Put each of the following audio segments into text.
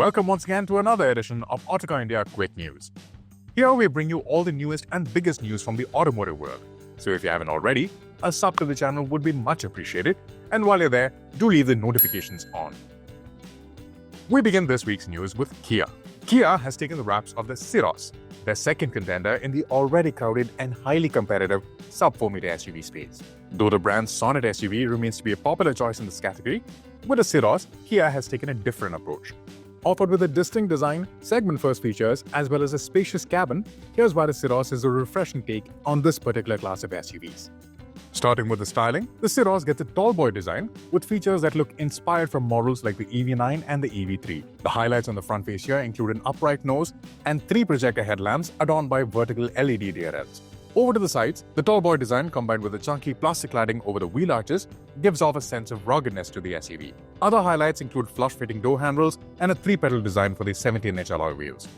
Welcome once again to another edition of Autocar India Quick News. Here we bring you all the newest and biggest news from the automotive world. So if you haven't already, a sub to the channel would be much appreciated, and while you're there, do leave the notifications on. We begin this week's news with Kia. Kia has taken the wraps of the Syros, their second contender in the already crowded and highly competitive sub-4 meter SUV space. Though the brand's Sonnet SUV remains to be a popular choice in this category, with the Syros, Kia has taken a different approach. Offered with a distinct design, segment-first features, as well as a spacious cabin, here's why the Syros is a refreshing take on this particular class of SUVs. Starting with the styling, the Syros gets a tall boy design with features that look inspired from models like the EV9 and the EV3. The highlights on the front face here include an upright nose and 3 projector headlamps adorned by vertical LED DRLs. Over to the sides, the tall boy design combined with a chunky plastic cladding over the wheel arches gives off a sense of ruggedness to the SUV. Other highlights include flush-fitting door handles and a 3-pedal design for the 17-inch alloy wheels.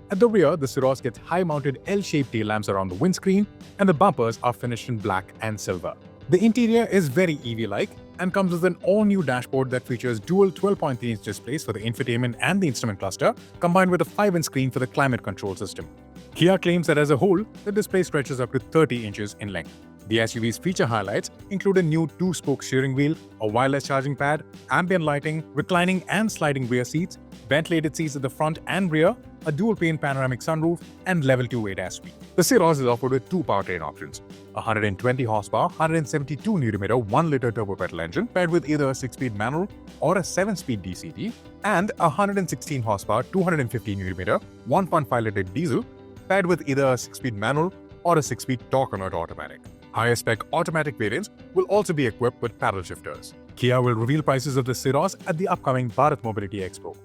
At the rear, the Syros gets high-mounted L-shaped tail lamps around the windscreen, and the bumpers are finished in black and silver. The interior is very EV-like and comes with an all-new dashboard that features dual 12.3-inch displays for the infotainment and the instrument cluster, combined with a 5-inch screen for the climate control system. Kia claims that as a whole, the display stretches up to 30 inches in length. The SUV's feature highlights include a new 2-spoke steering wheel, a wireless charging pad, ambient lighting, reclining and sliding rear seats, ventilated seats at the front and rear, a dual-pane panoramic sunroof, and level 2 ADAS suite. The Syros is offered with 2 powertrain options: a 120 horsepower, 172 Nm 1-liter turbo petrol engine paired with either a 6-speed manual or a 7-speed DCT, and a 116 horsepower, 250 Nm 1.5-liter diesel paired with either a 6-speed manual or a 6-speed torque-converter automatic. Higher-spec automatic variants will also be equipped with paddle shifters. Kia will reveal prices of the Syros at the upcoming Bharat Mobility Expo.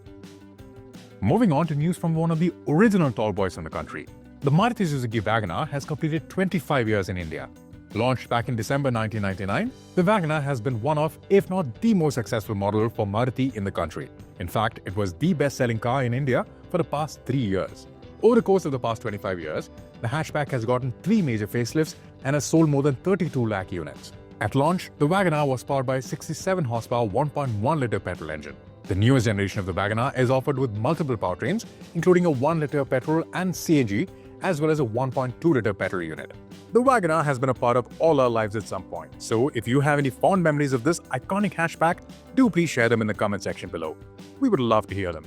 Moving on to news from one of the original tall boys in the country. The Maruti Suzuki Wagon R has completed 25 years in India. Launched back in December 1999, the Wagon R has been one of, if not the most successful model for Maruti in the country. In fact, it was the best-selling car in India for the past 3 years. Over the course of the past 25 years, the hatchback has gotten 3 major facelifts and has sold more than 32 lakh units. At launch, the Wagon R was powered by a 67 horsepower 1.1-liter petrol engine. The newest generation of the Wagon R is offered with multiple powertrains, including a 1-liter petrol and CNG, as well as a 1.2-liter petrol unit. The Wagon R has been a part of all our lives at some point, so if you have any fond memories of this iconic hatchback, do please share them in the comment section below. We would love to hear them.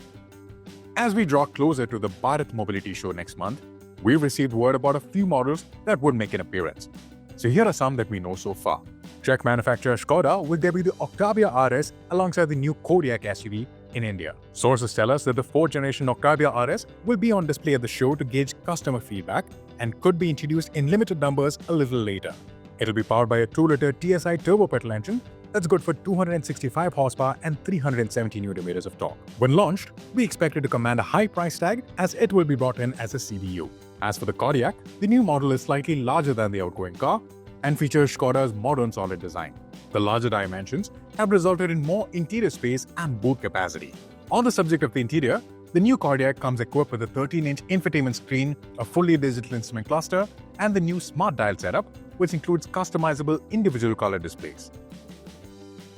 As we draw closer to the Bharat Mobility Show next month, we've received word about a few models that would make an appearance. So here are some that we know so far. Czech manufacturer Skoda will debut the Octavia RS alongside the new Kodiaq SUV in India. Sources tell us that the 4th generation Octavia RS will be on display at the show to gauge customer feedback and could be introduced in limited numbers a little later. It'll be powered by a 2-liter TSI turbo petrol engine that's good for 265 horsepower and 370 Nm of torque. When launched, we expect it to command a high price tag as it will be brought in as a CBU. As for the Kodiaq, the new model is slightly larger than the outgoing car and features Skoda's modern solid design. The larger dimensions have resulted in more interior space and boot capacity. On the subject of the interior, the new Kodiaq comes equipped with a 13-inch infotainment screen, a fully digital instrument cluster, and the new Smart Dial setup, which includes customizable individual color displays.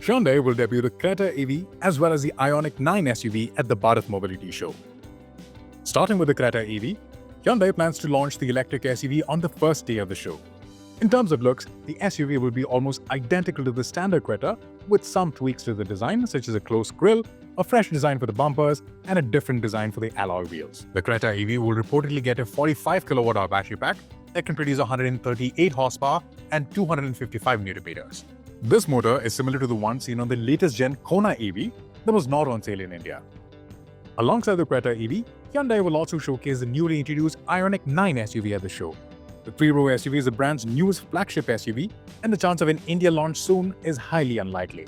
Hyundai will debut the Creta EV as well as the Ioniq 9 SUV at the Bharat Mobility Show. Starting with the Creta EV, Hyundai plans to launch the electric SUV on the first day of the show. In terms of looks, the SUV will be almost identical to the standard Creta, with some tweaks to the design such as a closed grille, a fresh design for the bumpers, and a different design for the alloy wheels. The Creta EV will reportedly get a 45 kWh battery pack that can produce 138 horsepower and 255 Nm. This motor is similar to the one seen on the latest gen Kona EV that was not on sale in India. Alongside the Creta EV, Hyundai will also showcase the newly introduced Ioniq 9 SUV at the show. The 3-row SUV is the brand's newest flagship SUV, and the chance of an India launch soon is highly unlikely.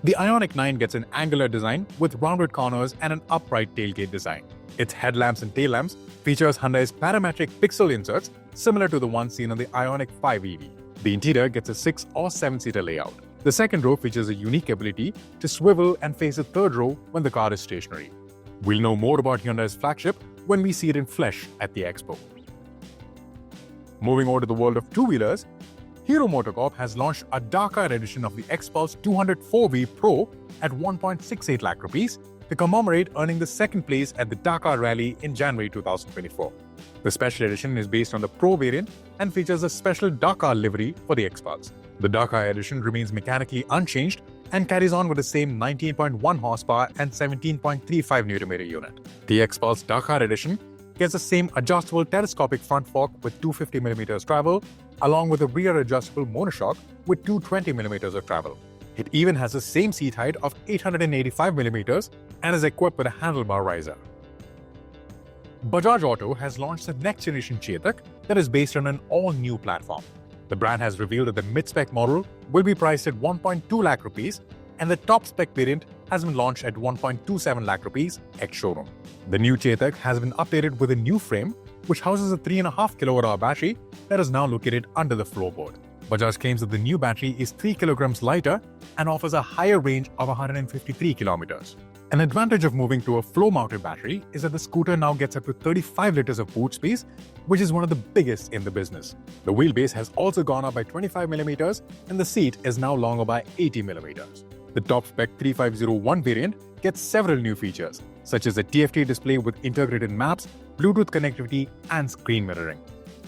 The Ioniq 9 gets an angular design with rounded corners and an upright tailgate design. Its headlamps and tail lamps features Hyundai's parametric pixel inserts similar to the one seen on the Ioniq 5 EV. The interior gets a 6 or 7-seater layout. The second row features a unique ability to swivel and face the third row when the car is stationary. We'll know more about Hyundai's flagship when we see it in flesh at the expo. Moving over to the world of two-wheelers, Hero MotoCorp has launched a Dakar edition of the Xpulse 204V Pro at 1.68 lakh rupees to commemorate earning the second place at the Dakar Rally in January 2024. The special edition is based on the Pro variant and features a special Dakar livery for the Xpulse. The Dakar edition remains mechanically unchanged and carries on with the same 19.1 horsepower and 17.35 Nm unit. The Xpulse Dakar edition gets the same adjustable telescopic front fork with 250mm travel, along with a rear adjustable monoshock with 220mm of travel. It even has the same seat height of 885mm and is equipped with a handlebar riser. Bajaj Auto has launched the next generation Chetak that is based on an all-new platform. The brand has revealed that the mid-spec model will be priced at 1.2 lakh rupees and the top-spec variant has been launched at 1.27 lakh rupees ex-showroom. The new Chetak has been updated with a new frame which houses a 3.5 kWh battery that is now located under the floorboard. Bajaj claims that the new battery is 3 kilograms lighter and offers a higher range of 153 kilometers. An advantage of moving to a floor-mounted battery is that the scooter now gets up to 35 liters of boot space, which is one of the biggest in the business. The wheelbase has also gone up by 25mm and the seat is now longer by 80mm. The top-spec 3501 variant gets several new features, such as a TFT display with integrated maps, Bluetooth connectivity, and screen mirroring.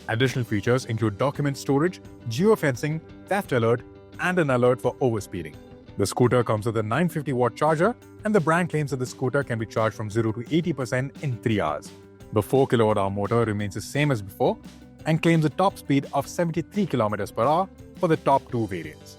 Additional features include document storage, geofencing, theft alert, and an alert for overspeeding. The scooter comes with a 950-watt charger, and the brand claims that the scooter can be charged from 0 to 80% in 3 hours. The 4 kWh motor remains the same as before and claims a top speed of 73 km per hour for the top two variants.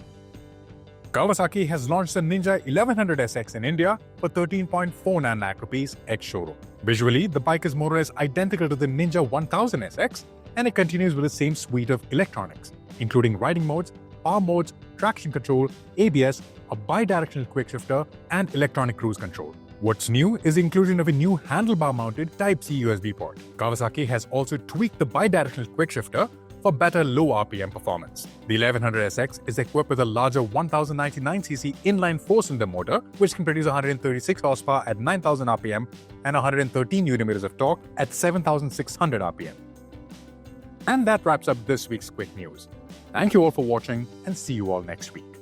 Kawasaki has launched the Ninja 1100SX in India for 13.49 lakh rupees ex-showroom. Visually, the bike is more or less identical to the Ninja 1000SX, and it continues with the same suite of electronics, including riding modes, power modes, traction control, ABS, a bi-directional quickshifter, and electronic cruise control. What's new is the inclusion of a new handlebar-mounted Type-C USB port. Kawasaki has also tweaked the bi-directional quickshifter for better low RPM performance. The 1100SX is equipped with a larger 1099cc inline 4-cylinder motor, which can produce 136 horsepower at 9000 RPM and 113 Nm of torque at 7600 RPM. And that wraps up this week's quick news. Thank you all for watching and see you all next week.